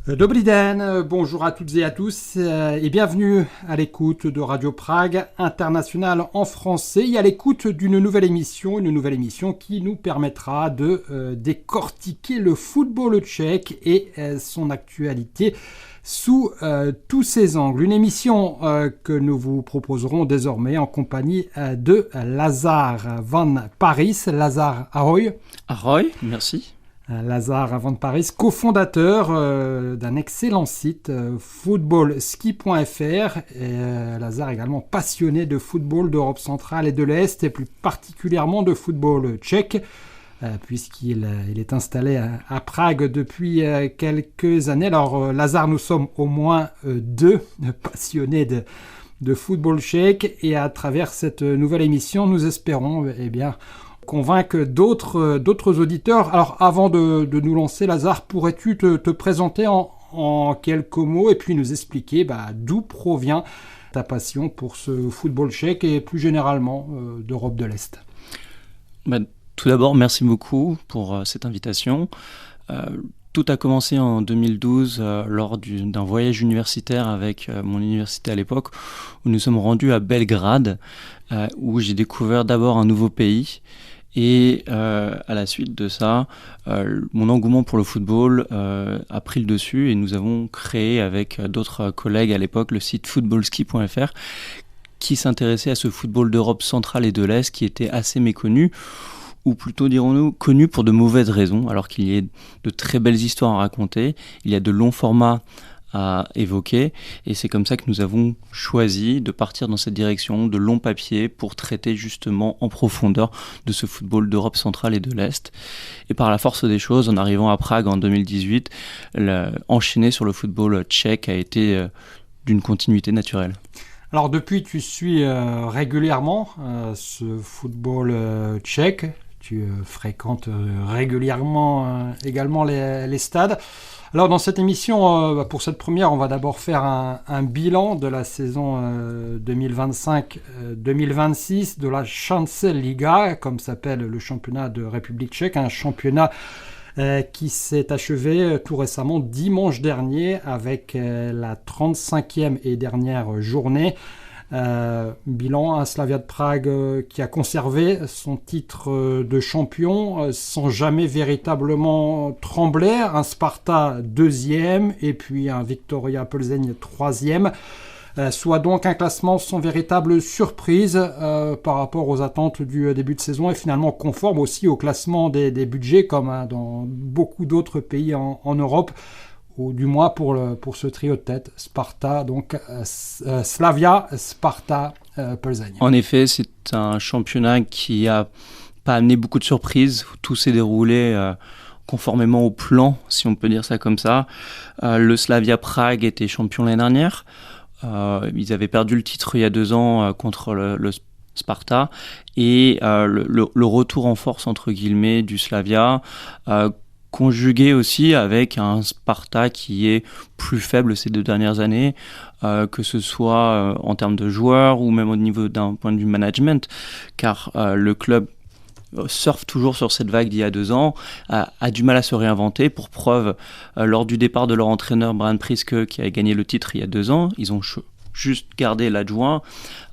Dobrý den, bonjour à toutes et à tous et bienvenue à l'écoute de Radio Prague International en français et à l'écoute d'une nouvelle émission qui nous permettra de décortiquer le football tchèque et son actualité sous tous ses angles. Une émission que nous vous proposerons désormais en compagnie de Lazar Van Parijs. Lazar, ahoy. Ahoy, merci. Lazar Van Parijs, cofondateur d'un excellent site footballski.fr. Lazar également passionné de football d'Europe centrale et de l'Est et plus particulièrement de football tchèque puisqu'il est installé à Prague depuis quelques années. Alors Lazar, nous sommes au moins deux passionnés de football tchèque et à travers cette nouvelle émission, nous espérons convaincre d'autres auditeurs. Alors avant de nous lancer, Lazar, pourrais-tu te présenter en quelques mots et puis nous expliquer d'où provient ta passion pour ce football tchèque et plus généralement d'Europe de l'Est? Tout d'abord, merci beaucoup pour cette invitation. Tout a commencé en 2012 lors d'un voyage universitaire avec mon université à l'époque, où nous sommes rendus à Belgrade, où j'ai découvert d'abord un nouveau pays. Et à la suite de ça, mon engouement pour le football a pris le dessus et nous avons créé avec d'autres collègues à l'époque le site footballski.fr qui s'intéressait à ce football d'Europe centrale et de l'Est qui était assez méconnu, ou plutôt dirons-nous connu pour de mauvaises raisons, alors qu'il y a de très belles histoires à raconter, il y a de longs formats à évoquer, et c'est comme ça que nous avons choisi de partir dans cette direction de longs papiers pour traiter justement en profondeur de ce football d'Europe centrale et de l'Est. Et par la force des choses, en arrivant à Prague en 2018, enchaîner sur le football tchèque a été d'une continuité naturelle. Alors depuis, tu suis régulièrement ce football tchèque, tu fréquentes régulièrement également les stades. Alors dans cette émission, pour cette première, on va d'abord faire un bilan de la saison 2025-2026 de la Chancel-Liga, comme s'appelle le championnat de République tchèque, un championnat qui s'est achevé tout récemment dimanche dernier avec la 35e et dernière journée. Bilan, un Slavia de Prague qui a conservé son titre de champion sans jamais véritablement trembler, un Sparta deuxième et puis un Viktoria Plzeň troisième, soit donc un classement sans véritable surprise par rapport aux attentes du début de saison et finalement conforme aussi au classement des budgets comme dans beaucoup d'autres pays en Europe, ou du moins pour ce trio de tête, Sparta, donc Slavia, Sparta, Plzeň. En effet, c'est un championnat qui n'a pas amené beaucoup de surprises. Tout s'est déroulé conformément au plan, si on peut dire ça comme ça. Le Slavia Prague était champion l'année dernière. Ils avaient perdu le titre il y a 2 ans contre le Sparta. Et le retour en force, entre guillemets, du Slavia conjugué aussi avec un Sparta qui est plus faible ces 2 dernières années, que ce soit en termes de joueurs ou même au niveau d'un point de vue management, car le club surfe toujours sur cette vague d'il y a 2 ans, a du mal à se réinventer. Pour preuve, lors du départ de leur entraîneur Brian Priske, qui a gagné le titre il y a 2 ans, ils ont juste gardé l'adjoint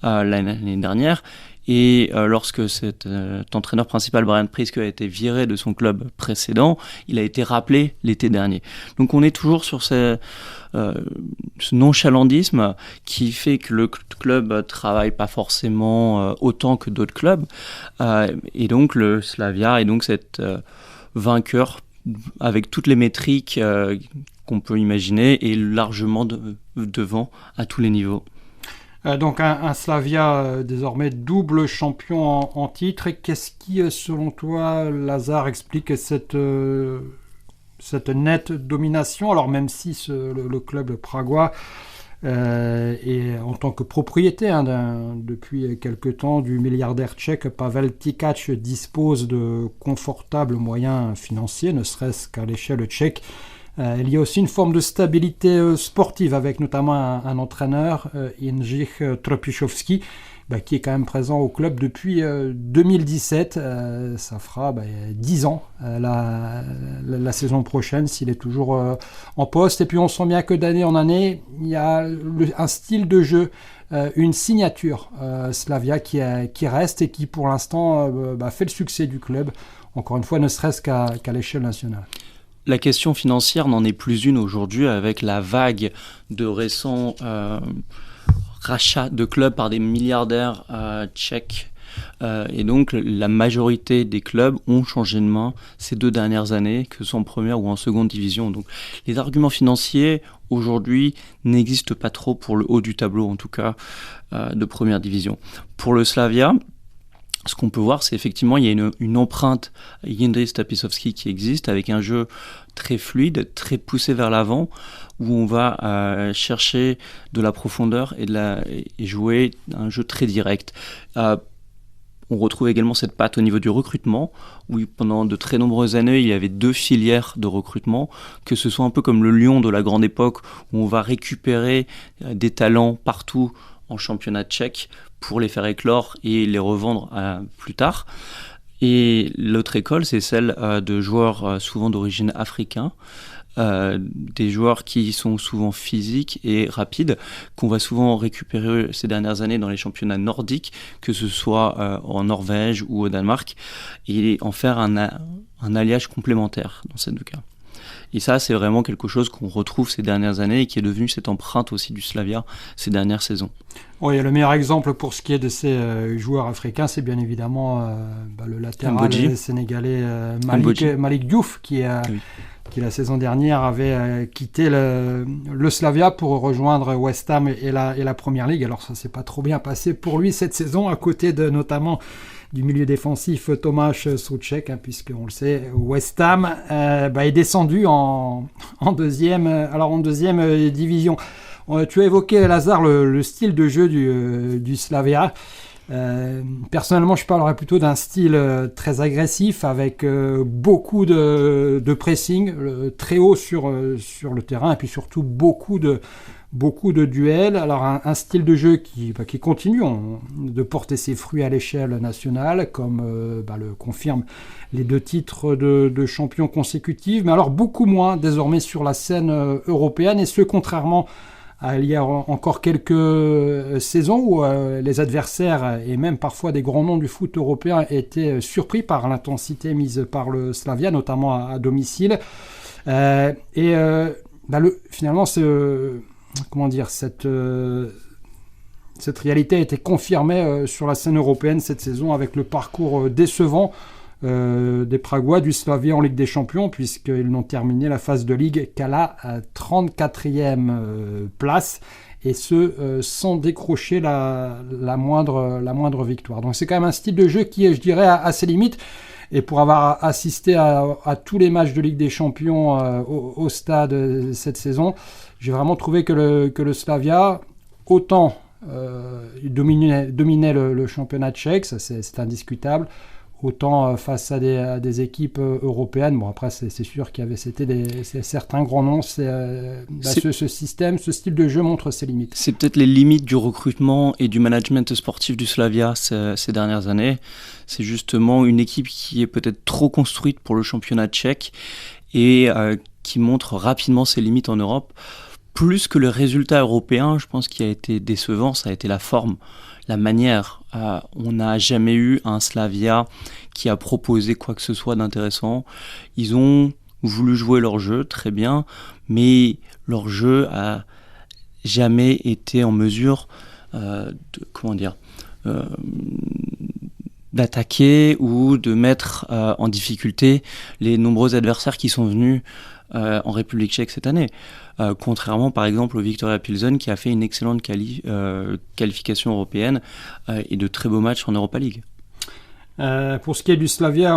l'année dernière. Et lorsque cet entraîneur principal, Brian Priske, a été viré de son club précédent, il a été rappelé l'été dernier. Donc on est toujours sur ce nonchalandisme qui fait que le club travaille pas forcément autant que d'autres clubs. Et donc le Slavia est donc cet vainqueur avec toutes les métriques qu'on peut imaginer et largement devant à tous les niveaux. Donc un Slavia désormais double champion en titre. Et qu'est-ce qui, selon toi, Lazar, explique cette nette domination? Alors même si le club pragois est en tant que propriété depuis quelque temps du milliardaire tchèque Pavel Tikac dispose de confortables moyens financiers, ne serait-ce qu'à l'échelle tchèque. Il y a aussi une forme de stabilité sportive avec notamment un entraîneur, Jindřich Trpišovský, qui est quand même présent au club depuis 2017. Ça fera 10 ans la saison prochaine s'il est toujours en poste. Et puis on sent bien que d'année en année, il y a un style de jeu, une signature Slavia qui reste et qui pour l'instant fait le succès du club, encore une fois ne serait-ce qu'à l'échelle nationale. La question financière n'en est plus une aujourd'hui avec la vague de récents rachats de clubs par des milliardaires tchèques. Et donc la majorité des clubs ont changé de main ces 2 dernières années, que ce soit en première ou en seconde division. Donc les arguments financiers aujourd'hui n'existent pas trop pour le haut du tableau, en tout cas de première division. Pour le Slavia, ce qu'on peut voir, c'est effectivement il y a une empreinte Jindřich Stanišovský qui existe, avec un jeu très fluide, très poussé vers l'avant, où on va chercher de la profondeur et jouer un jeu très direct. On retrouve également cette patte au niveau du recrutement, où pendant de très nombreuses années, il y avait 2 filières de recrutement, que ce soit un peu comme le Lyon de la grande époque, où on va récupérer des talents partout en championnat tchèque pour les faire éclore et les revendre plus tard. Et l'autre école, c'est celle de joueurs souvent d'origine africaine, des joueurs qui sont souvent physiques et rapides, qu'on va souvent récupérer ces dernières années dans les championnats nordiques, que ce soit en Norvège ou au Danemark, et en faire un alliage complémentaire dans ces 2 cas. Et ça, c'est vraiment quelque chose qu'on retrouve ces dernières années et qui est devenu cette empreinte aussi du Slavia ces dernières saisons. Oui, le meilleur exemple pour ce qui est de ces joueurs africains, c'est bien évidemment le latéral sénégalais Malick Diouf, qui la saison dernière avait quitté le Slavia pour rejoindre West Ham et la Première Ligue. Alors ça s'est pas trop bien passé pour lui cette saison, à côté de notamment du milieu défensif Tomáš Souček, puisqu'on le sait, West Ham est descendu en deuxième division. Tu as évoqué, Lazare, le style de jeu du Slavia. Personnellement, je parlerais plutôt d'un style très agressif, avec beaucoup de pressing, très haut sur le terrain, et puis surtout beaucoup de duels. Alors un style de jeu qui continue de porter ses fruits à l'échelle nationale, comme le confirment les 2 titres de champion consécutifs, mais alors beaucoup moins désormais sur la scène européenne, et ce contrairement il y a encore quelques saisons où les adversaires et même parfois des grands noms du foot européen étaient surpris par l'intensité mise par le Slavia, notamment à domicile. Finalement, cette réalité a été confirmée sur la scène européenne cette saison, avec le parcours décevant des Pragois du Slavia en Ligue des Champions, puisqu'ils n'ont terminé la phase de Ligue qu'à la 34e place, et ce sans décrocher la moindre victoire. Donc c'est quand même un style de jeu qui est, je dirais, à ses limites. Et pour avoir assisté à tous les matchs de Ligue des Champions au stade cette saison, j'ai vraiment trouvé que le Slavia, autant il dominait le championnat tchèque, ça c'est indiscutable, autant face à des équipes européennes. Bon, après, c'est sûr qu'il y avait certains grands noms. Ce système, ce style de jeu montre ses limites. C'est peut-être les limites du recrutement et du management sportif du Slavia ces dernières années. C'est justement une équipe qui est peut-être trop construite pour le championnat tchèque et qui montre rapidement ses limites en Europe. Plus que le résultat européen, je pense qu'il a été décevant, ça a été la forme, la manière. On n'a jamais eu un Slavia qui a proposé quoi que ce soit d'intéressant. Ils ont voulu jouer leur jeu, très bien, mais leur jeu a jamais été en mesure d'attaquer ou de mettre en difficulté les nombreux adversaires qui sont venus en République tchèque cette année. Contrairement par exemple au Viktoria Pilsen, qui a fait une excellente qualification européenne et de très beaux matchs en Europa League. Pour ce qui est du Slavia,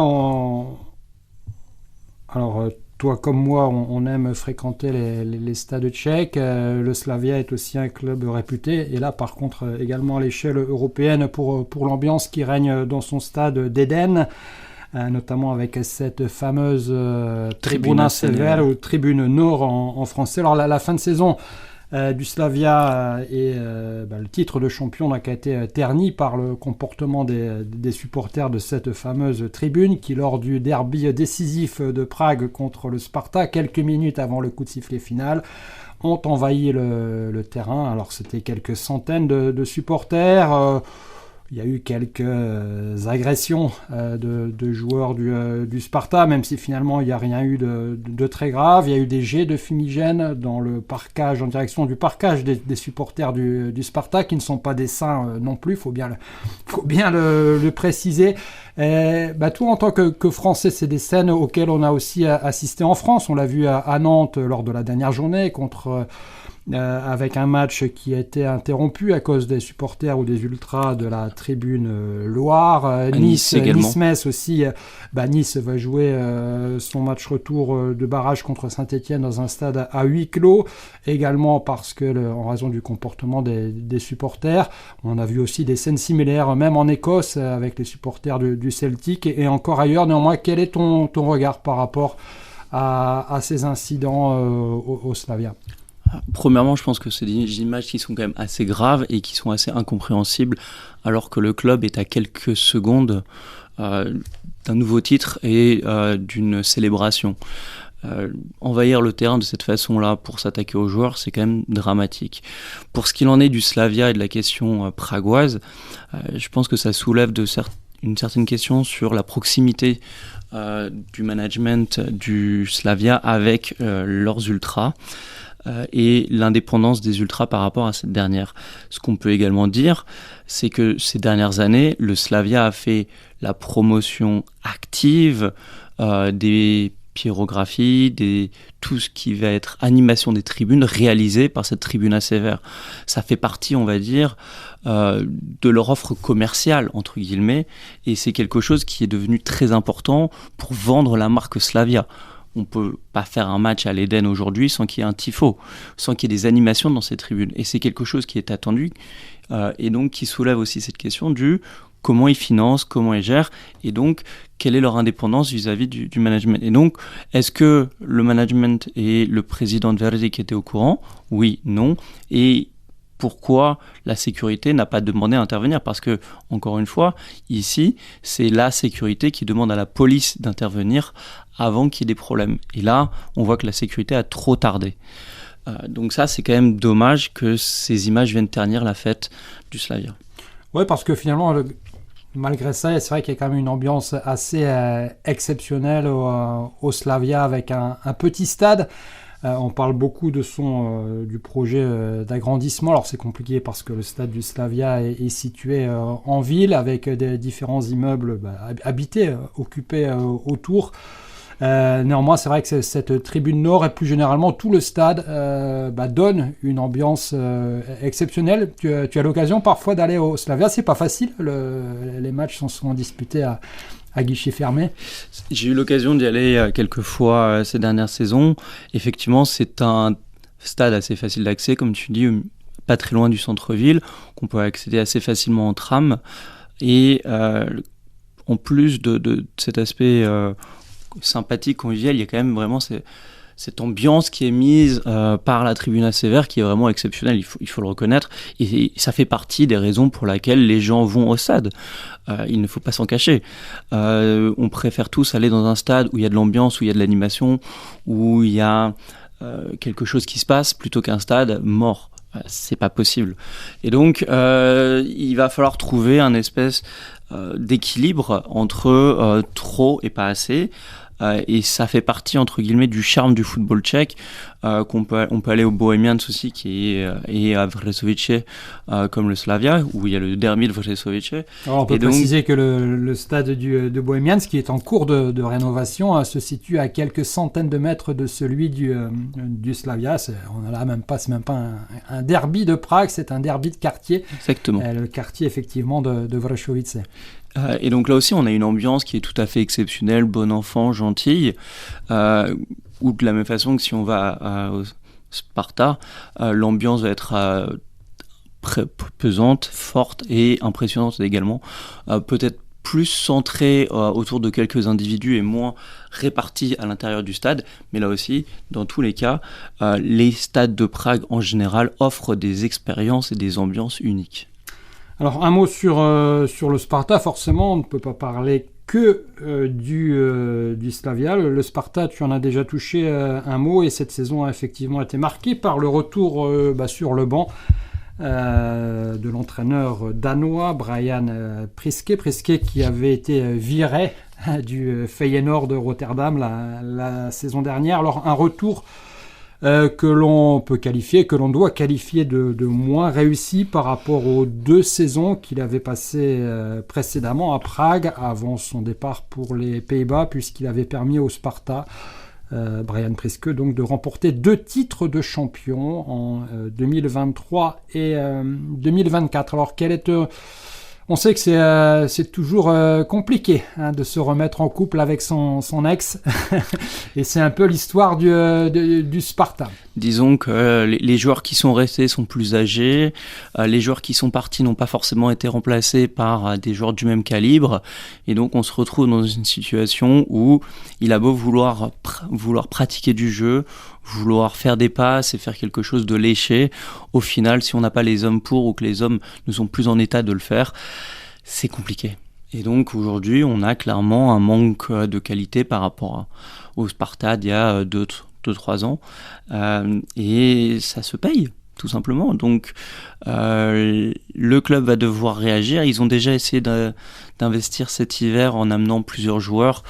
toi comme moi, on aime fréquenter les stades tchèques. Le Slavia est aussi un club réputé, et là par contre également à l'échelle européenne pour l'ambiance qui règne dans son stade d'Eden, notamment avec cette fameuse Tribuna Sever, ou Tribune Nord en français. Alors la fin de saison du Slavia et le titre de champion n'a qu'à été terni par le comportement des supporters de cette fameuse tribune qui, lors du derby décisif de Prague contre le Sparta, quelques minutes avant le coup de sifflet final, ont envahi le terrain. Alors c'était quelques centaines de supporters. Il y a eu quelques agressions de joueurs du Sparta, même si finalement il n'y a rien eu de très grave. Il y a eu des jets de fumigène dans le parcage, en direction du parcage des supporters du Sparta, qui ne sont pas des saints non plus, il faut bien le préciser. Toi, en tant que Français, c'est des scènes auxquelles on a aussi assisté en France. On l'a vu à Nantes lors de la dernière journée avec un match qui a été interrompu à cause des supporters ou des ultras de la tribune Loire. Nice-Metz aussi. Nice va jouer son match retour de barrage contre Saint-Etienne dans un stade à huis clos, également parce que en raison du comportement des supporters. On a vu aussi des scènes similaires, même en Écosse, avec les supporters du Celtic et encore ailleurs. Néanmoins, quel est ton regard par rapport à ces incidents au Slavia ? Premièrement, je pense que c'est des images qui sont quand même assez graves et qui sont assez incompréhensibles, alors que le club est à quelques secondes d'un nouveau titre et d'une célébration. Envahir le terrain de cette façon-là pour s'attaquer aux joueurs, c'est quand même dramatique. Pour ce qu'il en est du Slavia et de la question pragoise, je pense que ça soulève une certaine question sur la proximité du management du Slavia avec leurs ultras. Et l'indépendance des ultras par rapport à cette dernière. Ce qu'on peut également dire, c'est que ces dernières années, le Slavia a fait la promotion active des pyrographies, tout ce qui va être animation des tribunes réalisée par cette tribune ACVR. Ça fait partie, on va dire, de leur offre commerciale, entre guillemets, et c'est quelque chose qui est devenu très important pour vendre la marque Slavia. On ne peut pas faire un match à l'Eden aujourd'hui sans qu'il y ait un tifo, sans qu'il y ait des animations dans ces tribunes. Et c'est quelque chose qui est attendu et donc qui soulève aussi cette question du comment ils financent, comment ils gèrent et donc quelle est leur indépendance vis-à-vis du management. Et donc, est-ce que le management et le président de Verdi qui étaient au courant ? Oui, non. Et pourquoi la sécurité n'a pas demandé à intervenir ? Parce que, encore une fois, ici, c'est la sécurité qui demande à la police d'intervenir avant qu'il y ait des problèmes. Et là, on voit que la sécurité a trop tardé. Donc ça, c'est quand même dommage que ces images viennent ternir la fête du Slavia. Oui, parce que finalement, malgré ça, c'est vrai qu'il y a quand même une ambiance assez exceptionnelle au Slavia avec un petit stade. On parle beaucoup du projet d'agrandissement. Alors c'est compliqué parce que le stade du Slavia est situé en ville avec des différents immeubles habités, occupés autour. Néanmoins, c'est vrai que cette tribune nord et plus généralement tout le stade donne une ambiance exceptionnelle. Tu as l'occasion parfois d'aller au Slavia, c'est pas facile. Les matchs sont souvent disputés à guichet fermé. J'ai eu l'occasion d'y aller quelques fois ces dernières saisons. Effectivement, c'est un stade assez facile d'accès, comme tu dis, pas très loin du centre-ville, qu'on peut accéder assez facilement en tram. Et en plus de cet aspect sympathique, convivial, il y a quand même vraiment cette ambiance qui est mise par la tribune ACVR qui est vraiment exceptionnelle, il faut le reconnaître, et ça fait partie des raisons pour lesquelles les gens vont au stade. Il ne faut pas s'en cacher. On préfère tous aller dans un stade où il y a de l'ambiance, où il y a de l'animation, où il y a quelque chose qui se passe, plutôt qu'un stade mort. C'est pas possible. Et donc, il va falloir trouver un espèce d'équilibre entre trop et pas assez. Et ça fait partie, entre guillemets, du charme du football tchèque. On peut aller au Bohemians aussi, et à Vršovice, comme le Slavia, où il y a le derby de Vršovice. Alors on peut préciser que le stade de Bohemians, qui est en cours de rénovation, se situe à quelques centaines de mètres de celui du Slavia. C'est même pas un derby de Prague, c'est un derby de quartier. Exactement. Le quartier, effectivement, de Vršovice. Et donc là aussi, on a une ambiance qui est tout à fait exceptionnelle, bon enfant, gentille, ou de la même façon que si on va au Sparta, l'ambiance va être pesante, forte et impressionnante également. Peut-être plus centré autour de quelques individus et moins répartis à l'intérieur du stade. Mais là aussi, dans tous les cas, les stades de Prague en général offrent des expériences et des ambiances uniques. Alors un mot sur le Sparta, forcément on ne peut pas parler que du Slavia. Le Sparta, tu en as déjà touché un mot, et cette saison a effectivement été marquée par le retour sur le banc de l'entraîneur danois Brian Priske qui avait été viré du Feyenoord de Rotterdam la saison dernière. Alors un retour que l'on peut qualifier, que l'on doit qualifier de moins réussi par rapport aux 2 saisons qu'il avait passées précédemment à Prague avant son départ pour les Pays-Bas, puisqu'il avait permis au Sparta, Brian Priske, donc de remporter 2 titres de champion en 2023 et 2024. Alors on sait que c'est toujours compliqué de se remettre en couple avec son ex, et c'est un peu l'histoire du Sparta. Disons que les joueurs qui sont restés sont plus âgés, les joueurs qui sont partis n'ont pas forcément été remplacés par des joueurs du même calibre, et donc on se retrouve dans une situation où il a beau vouloir pratiquer du jeu, vouloir faire des passes et faire quelque chose de léché, au final, si on n'a pas les hommes pour, ou que les hommes ne sont plus en état de le faire, c'est compliqué. Et donc aujourd'hui, on a clairement un manque de qualité par rapport au Sparta d'il y a 2-3 ans, et ça se paye, tout simplement. Donc le club va devoir réagir. Ils ont déjà essayé d'investir cet hiver en amenant plusieurs joueurs.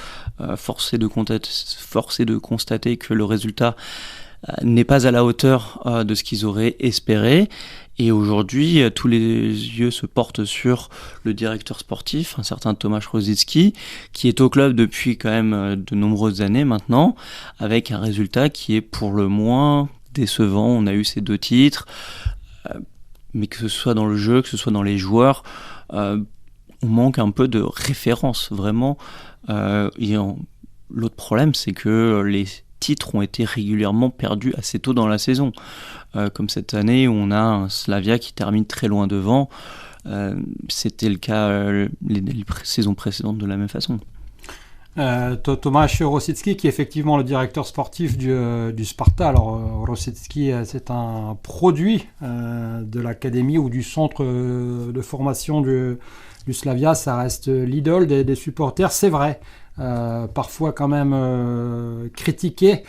Force est de constater que le résultat n'est pas à la hauteur de ce qu'ils auraient espéré. Et aujourd'hui, tous les yeux se portent sur le directeur sportif, un certain Tomáš Rosický, qui est au club depuis quand même de nombreuses années maintenant, avec un résultat qui est pour le moins décevant. On a eu ces 2 titres, mais que ce soit dans le jeu, que ce soit dans les joueurs, on manque un peu de référence, vraiment. L'autre problème, c'est que les titres ont été régulièrement perdus assez tôt dans la saison. Comme cette année où on a un Slavia qui termine très loin devant. C'était le cas les saisons précédentes de la même façon. Tomáš Rosický, qui est effectivement le directeur sportif du Sparta. Alors Rosický, c'est un produit de l'académie ou du centre de formation du Slavia. Ça reste l'idole des supporters, c'est vrai. Parfois quand même critiqué.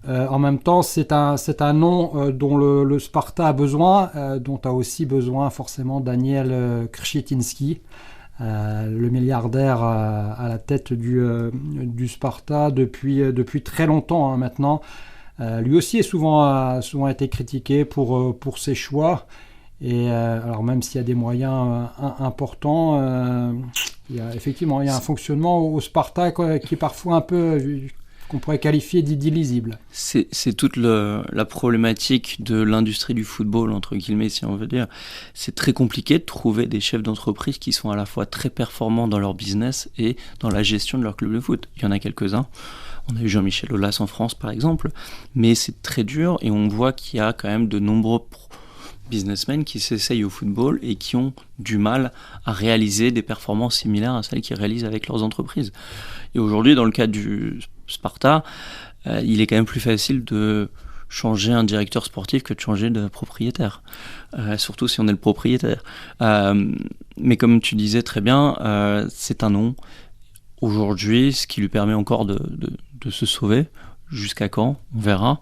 En même temps, c'est un nom dont le Sparta a besoin, dont a aussi besoin forcément Daniel Kršitinský, le milliardaire à la tête du Sparta depuis très longtemps maintenant. Lui aussi a souvent été critiqué pour ses choix. Et alors même s'il y a des moyens importants, il y a un fonctionnement au Sparta qui est parfois un peu, qu'on pourrait qualifier d'illisible. C'est toute la problématique de l'industrie du football, entre guillemets, si on veut dire. C'est très compliqué de trouver des chefs d'entreprise qui sont à la fois très performants dans leur business et dans la gestion de leur club de foot. Il y en a quelques-uns. On a eu Jean-Michel Aulas en France, par exemple. Mais c'est très dur, et on voit qu'il y a quand même de nombreux businessmen qui s'essayent au football et qui ont du mal à réaliser des performances similaires à celles qu'ils réalisent avec leurs entreprises. Et aujourd'hui, dans le cas du Sparta, il est quand même plus facile de changer un directeur sportif que de changer de propriétaire, surtout si on est le propriétaire. Mais comme tu disais très bien, c'est un nom aujourd'hui, ce qui lui permet encore de se sauver. Jusqu'à quand ? On verra.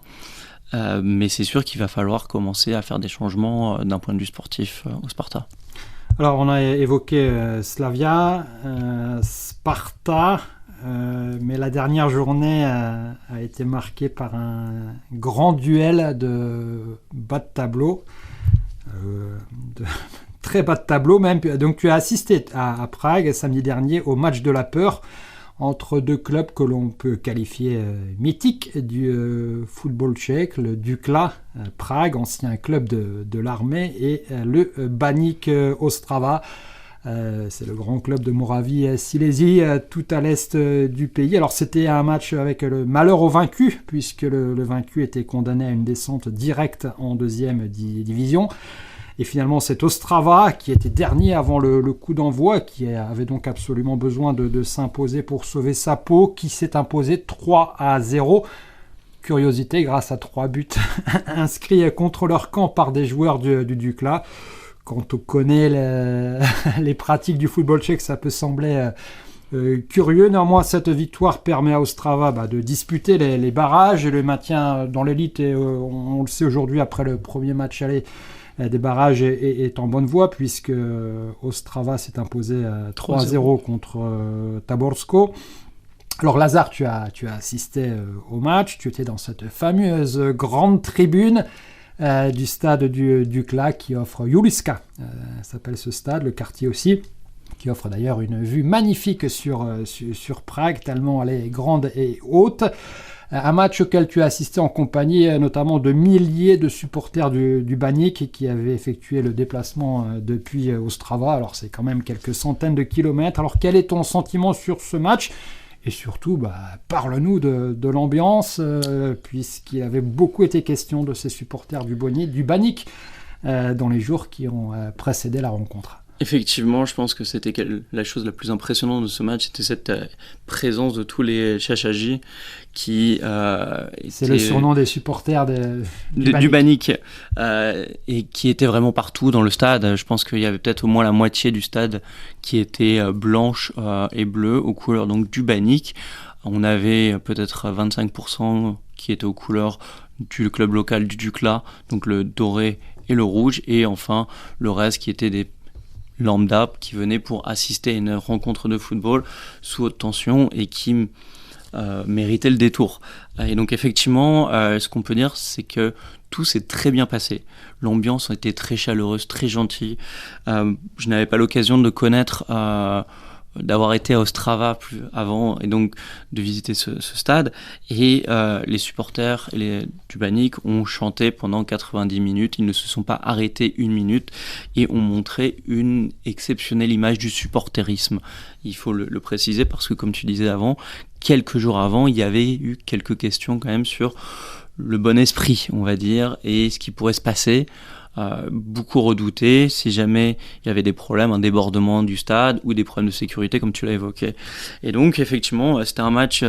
Mais c'est sûr qu'il va falloir commencer à faire des changements d'un point de vue sportif au Sparta. Alors on a évoqué Slavia, Sparta, mais la dernière journée a été marquée par un grand duel de bas de tableau, très bas de tableau même. Donc tu as assisté à Prague samedi dernier au match de la peur entre 2 clubs que l'on peut qualifier mythiques du football tchèque, le Dukla Prague, ancien club de l'armée, et le Baník Ostrava. C'est le grand club de Moravie-Silésie, tout à l'est du pays. Alors c'était un match avec le malheur au vaincu, puisque le vaincu était condamné à une descente directe en 2e division. Et finalement, c'est Ostrava qui était dernier avant le coup d'envoi, qui avait donc absolument besoin de s'imposer pour sauver sa peau, qui s'est imposé 3-0. Curiosité, grâce à 3 buts inscrits contre leur camp par des joueurs du Dukla. Quand on connaît les pratiques du football tchèque, ça peut sembler curieux. Néanmoins, cette victoire permet à Ostrava de disputer les barrages et le maintien dans l'élite. Et on le sait aujourd'hui, après le premier match aller des barrages, est en bonne voie, puisque Ostrava s'est imposé 3-0 contre Taborsko. Alors Lazare, tu as assisté au match, tu étais dans cette fameuse grande tribune du stade du Dukla qui offre Juliska, s'appelle ce stade, le quartier aussi, qui offre d'ailleurs une vue magnifique sur Prague, tellement elle est grande et haute. Un match auquel tu as assisté en compagnie notamment de milliers de supporters du Baník qui avaient effectué le déplacement depuis Ostrava. Alors c'est quand même quelques centaines de kilomètres. Alors quel est ton sentiment sur ce match ? Et surtout, parle-nous de l'ambiance, puisqu'il avait beaucoup été question de ces supporters du Baník dans les jours qui ont précédé la rencontre. Effectivement, je pense que c'était la chose la plus impressionnante de ce match, c'était cette présence de tous les Chachaji qui c'est le surnom des supporters du Baník et qui étaient vraiment partout dans le stade. Je pense qu'il y avait peut-être au moins la moitié du stade qui était blanche et bleue aux couleurs donc du Baník. On avait peut-être 25% qui étaient aux couleurs du club local du Dukla, donc le doré et le rouge, et enfin le reste qui était des lambda qui venaient pour assister à une rencontre de football sous haute tension et qui méritait le détour. Et donc effectivement, ce qu'on peut dire, c'est que tout s'est très bien passé. L'ambiance a été très chaleureuse, très gentille. Je n'avais pas l'occasion de connaître, d'avoir été à Ostrava plus avant et donc de visiter ce stade. Et les supporters du Baník ont chanté pendant 90 minutes. Ils ne se sont pas arrêtés une minute et ont montré une exceptionnelle image du supporterisme. Il faut le préciser parce que, comme tu disais avant, quelques jours avant, il y avait eu quelques questions quand même sur le bon esprit, on va dire, et ce qui pourrait se passer. Beaucoup redouté si jamais il y avait des problèmes, un débordement du stade ou des problèmes de sécurité comme tu l'as évoqué. Et donc effectivement c'était un match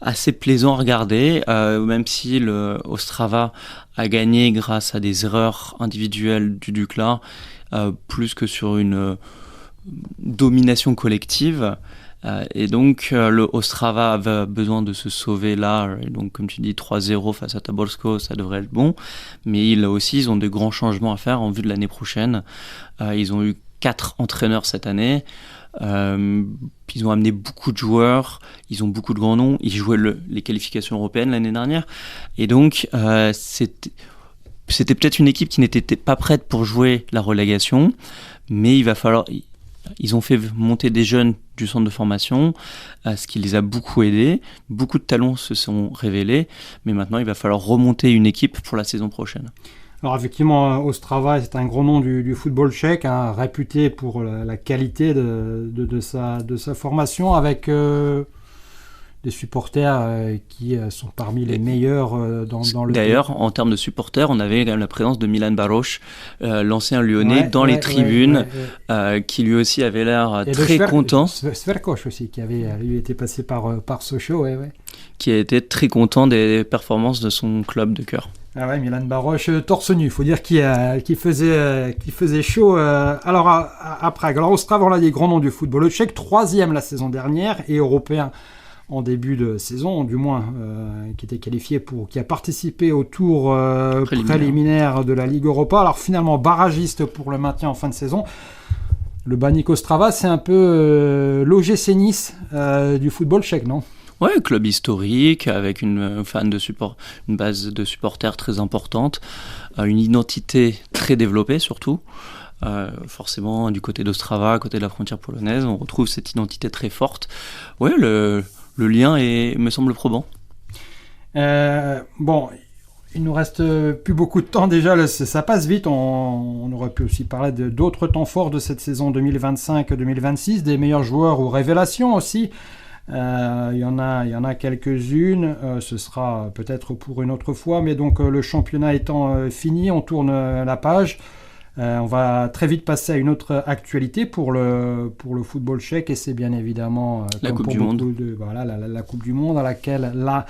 assez plaisant à regarder, même si le Ostrava a gagné grâce à des erreurs individuelles du Dukla, plus que sur une domination collective. Et donc le Ostrava avait besoin de se sauver là, et donc comme tu dis 3-0 face à Taborsko, ça devrait être bon, mais ils ont de grands changements à faire en vue de l'année prochaine. Ils ont eu 4 entraîneurs cette année, ils ont amené beaucoup de joueurs, ils ont beaucoup de grands noms, ils jouaient les qualifications européennes l'année dernière, et donc c'était peut-être une équipe qui n'était pas prête pour jouer la relégation, mais ils ont fait monter des jeunes du centre de formation, ce qui les a beaucoup aidés. Beaucoup de talents se sont révélés, mais maintenant il va falloir remonter une équipe pour la saison prochaine. Alors effectivement, Ostrava, c'est un grand nom du football tchèque, réputé pour la qualité de sa formation, avec des supporters qui sont parmi les meilleurs dans le... D'ailleurs, en termes de supporters, on avait la présence de Milan Baroš, l'ancien Lyonnais, dans les tribunes, qui lui aussi avait l'air très content. Sverkoš aussi, qui avait lui été passé par Sochaux, qui a été très content des performances de son club de cœur. Ah ouais, Milan Baroš, torse nu, il faut dire qu'il faisait chaud à Prague. Alors Ostrava, on l'a dit, grand nom du football tchèque, 3e la saison dernière et européen en début de saison, du moins, qui était qualifié qui a participé au tour préliminaire de la Ligue Europa. Alors finalement, barragiste pour le maintien en fin de saison. Le Baník Ostrava, c'est un peu l'OGC Nice du football tchèque, non ? Ouais, club historique, avec une base de supporters très importante, une identité très développée surtout. Forcément, du côté d'Ostrava, à côté de la frontière polonaise, on retrouve cette identité très forte. Ouais, le lien me semble probant. Bon, il nous reste plus beaucoup de temps déjà, ça passe vite. On aurait pu aussi parler d'autres temps forts de cette saison 2025-2026, des meilleurs joueurs ou révélations aussi. Il y en a quelques-unes, ce sera peut-être pour une autre fois, mais donc le championnat étant fini, on tourne la page. On va très vite passer à une autre actualité pour le football tchèque, et c'est bien évidemment la Coupe du Monde. La Coupe du Monde, à laquelle la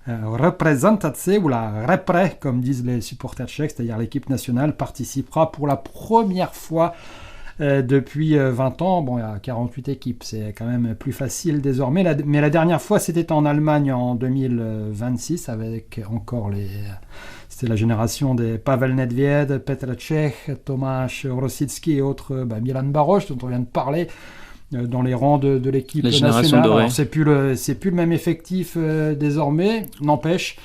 représentace, ou la repre, comme disent les supporters tchèques, c'est-à-dire l'équipe nationale, participera pour la première fois depuis 20 ans. Bon, il y a 48 équipes, c'est quand même plus facile désormais. Mais la dernière fois, c'était en Allemagne en 2026, avec encore c'était la génération des Pavel Nedvěd, Petr Cech, Tomáš Rosický et autres, Milan Baroš, dont on vient de parler, dans les rangs de l'équipe nationale. Alors, c'est plus le même effectif désormais, n'empêche.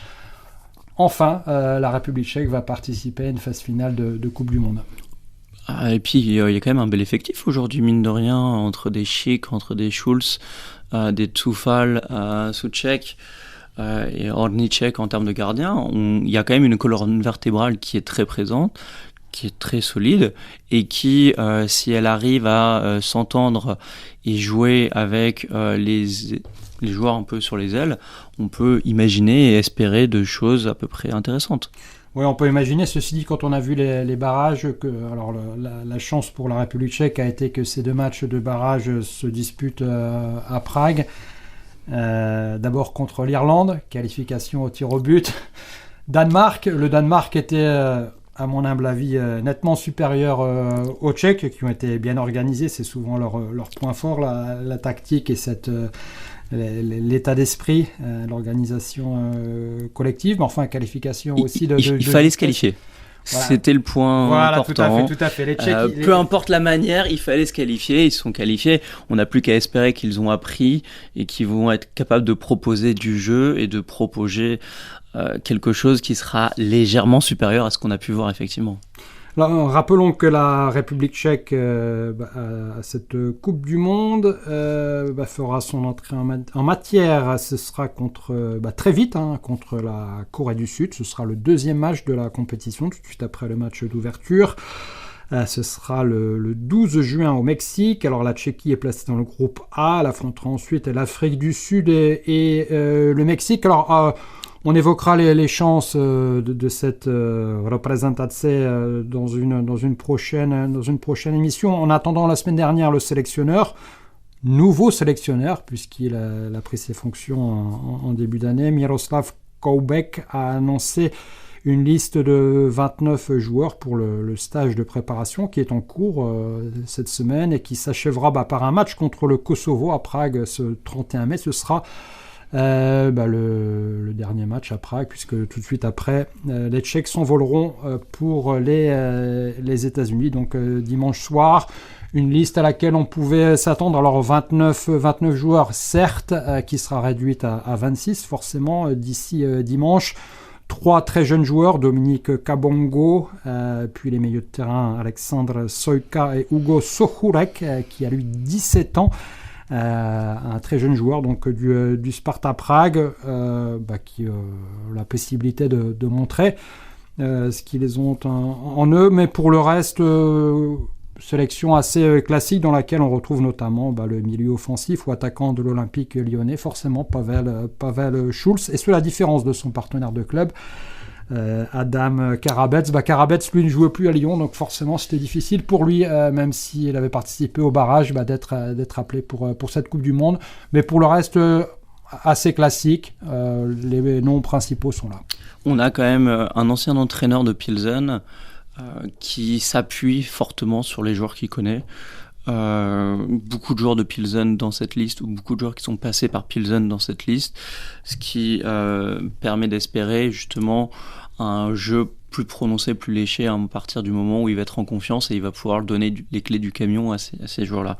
Enfin, la République tchèque va participer à une phase finale de Coupe du Monde. Et puis, il y a quand même un bel effectif aujourd'hui, mine de rien, entre des Schick, entre des Schulz, des Toufal, Souček et Ornicek en termes de gardiens. Il y a quand même une colonne vertébrale qui est très présente, qui est très solide, et qui, si elle arrive à s'entendre et jouer avec les joueurs un peu sur les ailes, on peut imaginer et espérer de choses à peu près intéressantes. Oui, on peut imaginer. Ceci dit, quand on a vu les barrages, alors la chance pour la République tchèque a été que ces 2 matchs de barrage se disputent à Prague. D'abord contre l'Irlande, qualification au tir au but. Le Danemark était, à mon humble avis, nettement supérieur aux Tchèques, qui ont été bien organisés. C'est souvent leur point fort, la tactique et l'état d'esprit, l'organisation collective, mais enfin qualification aussi il fallait se qualifier. Voilà. C'était le point important. Tout à fait. Les Tchèques, peu importe la manière, il fallait se qualifier. Ils se sont qualifiés. On n'a plus qu'à espérer qu'ils ont appris et qu'ils vont être capables de proposer du jeu et de proposer quelque chose qui sera légèrement supérieur à ce qu'on a pu voir effectivement. Alors, rappelons que la République tchèque, à cette Coupe du Monde, fera son entrée en matière. Ce sera très vite, contre la Corée du Sud. Ce sera le 2e match de la compétition, tout de suite après le match d'ouverture. Ce sera le 12 juin au Mexique. Alors la Tchéquie est placée dans le groupe A. Elle affrontera ensuite l'Afrique du Sud et le Mexique. Alors... on évoquera les chances de cette représentace dans une prochaine émission. En attendant, la semaine dernière, le nouveau sélectionneur, puisqu'il a pris ses fonctions en début d'année, Miroslav Koubek, a annoncé une liste de 29 joueurs pour le stage de préparation qui est en cours cette semaine et qui s'achèvera par un match contre le Kosovo à Prague ce 31 mai. Ce sera le dernier match à Prague, puisque tout de suite après, les Tchèques s'envoleront pour les États-Unis. Donc dimanche soir, une liste à laquelle on pouvait s'attendre. Alors 29 joueurs, certes, qui sera réduite à 26 forcément d'ici dimanche. 3 très jeunes joueurs, Dominique Kabongo, puis les milieux de terrain Alexandre Sojka et Hugo Sochurek, qui a lui 17 ans. Un très jeune joueur donc du Sparta Prague, qui a la possibilité de montrer ce qu'ils ont en eux, mais pour le reste, sélection assez classique dans laquelle on retrouve notamment le milieu offensif ou attaquant de l'Olympique lyonnais, forcément Pavel Schulz, et c'est la différence de son partenaire de club, Adam Karabets. Karabets, lui, ne jouait plus à Lyon, donc forcément c'était difficile pour lui, même s'il avait participé au barrage, d'être appelé pour cette Coupe du Monde. Mais pour le reste, assez classique, les noms principaux sont là. On a quand même un ancien entraîneur de Pilsen qui s'appuie fortement sur les joueurs qu'il connaît. Beaucoup de joueurs de Pilsen dans cette liste, ou beaucoup de joueurs qui sont passés par Pilsen dans cette liste, ce qui permet d'espérer justement un jeu plus prononcé, plus léché à partir du moment où il va être en confiance et il va pouvoir donner les clés du camion à ces joueurs-là.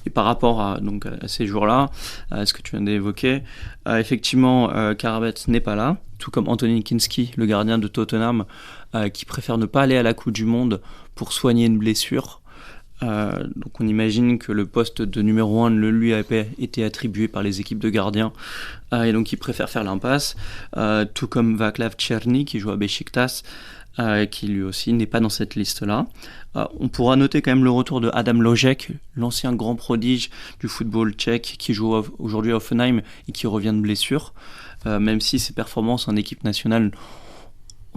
Et par rapport à ces joueurs-là, ce que tu viens d'évoquer, effectivement, Karabets n'est pas là, tout comme Anthony Kinski, le gardien de Tottenham, qui préfère ne pas aller à la Coupe du Monde pour soigner une blessure. Donc on imagine que le poste de numéro 1 ne lui a été attribué par les équipes de gardiens et donc il préfère faire l'impasse, tout comme Vaclav Černý qui joue à Beşiktaş, qui lui aussi n'est pas dans cette liste-là. On pourra noter quand même le retour de Adam Lojek, l'ancien grand prodige du football tchèque qui joue aujourd'hui à Hoffenheim et qui revient de blessure, même si ses performances en équipe nationale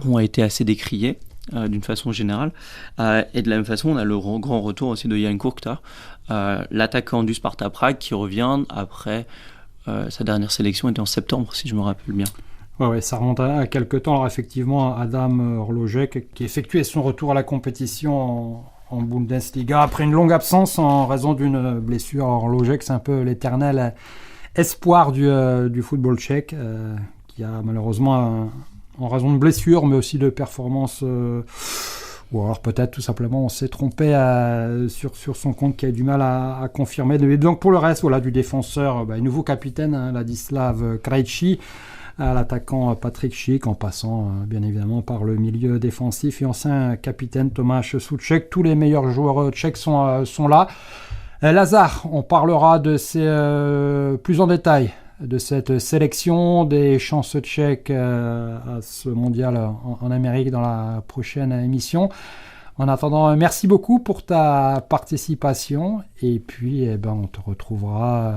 ont été assez décriées. d'une façon générale. Et de la même façon, on a le grand retour aussi de Jan Kuchta, l'attaquant du Sparta Prague qui revient après sa dernière sélection était en septembre, si je me rappelle bien. Ouais, ça remonte à quelques temps. Alors effectivement, Adam Orlojek qui effectuait son retour à la compétition en Bundesliga après une longue absence en raison d'une blessure. Orlojek, c'est un peu l'éternel espoir du football tchèque qui a malheureusement, en raison de blessures, mais aussi de performances, ou alors peut-être tout simplement on s'est trompé sur son compte qui a du mal à confirmer. Et donc pour le reste, voilà, du défenseur, nouveau capitaine, Ladislav Krejci, à l'attaquant Patrick Schick, en passant bien évidemment par le milieu défensif et ancien capitaine Tomáš Souček. Tous les meilleurs joueurs tchèques sont là. Lazare, on parlera de plus en détail de cette sélection des chances tchèques à ce mondial en Amérique dans la prochaine émission. En attendant, merci beaucoup pour ta participation et puis on te retrouvera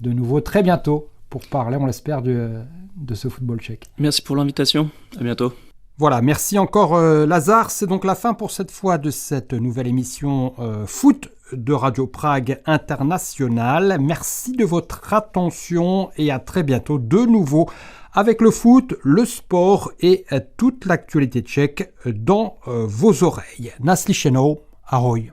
de nouveau très bientôt pour parler, on l'espère, de ce football tchèque. Merci pour l'invitation, à bientôt. Voilà, merci encore Lazare. C'est donc la fin pour cette fois de cette nouvelle émission foot de Radio Prague International. Merci de votre attention et à très bientôt de nouveau avec le foot, le sport et toute l'actualité tchèque dans vos oreilles. Naslyšenou, ahoj.